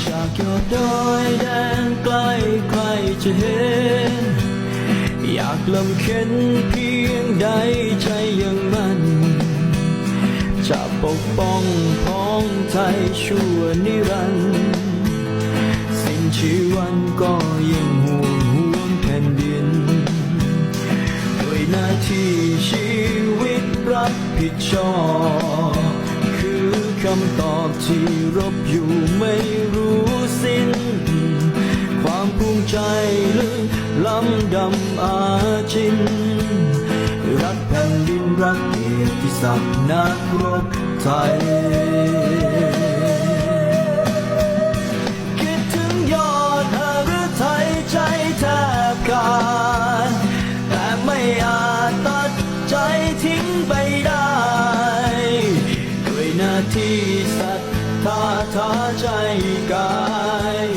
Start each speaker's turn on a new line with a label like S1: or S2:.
S1: จากยอดดอยแดนไกลใครจะเห็นอยากลำเค็นเพียงใดใจยังมันจะปกป้องพ้องไทยชั่วนิรันดร์สิ้นชีวันก็ยังห่วงแผ่นดินด้วยหน้าที่ชีวิตรับผิดชอบคือคำตอบที่รบอยู่ไม่รู้สิ้นความภูมิใจลึกล้ำดำอาจินรักแผ่นดินรักเกียรติศักดิ์นักรบไทยคิดถึงยอดหฤทัยใจแทบขาดแต่ไม่อาจตัดใจทิ้งไปได้ด้วยหน้าที่ศรัทธาท้าใจกาย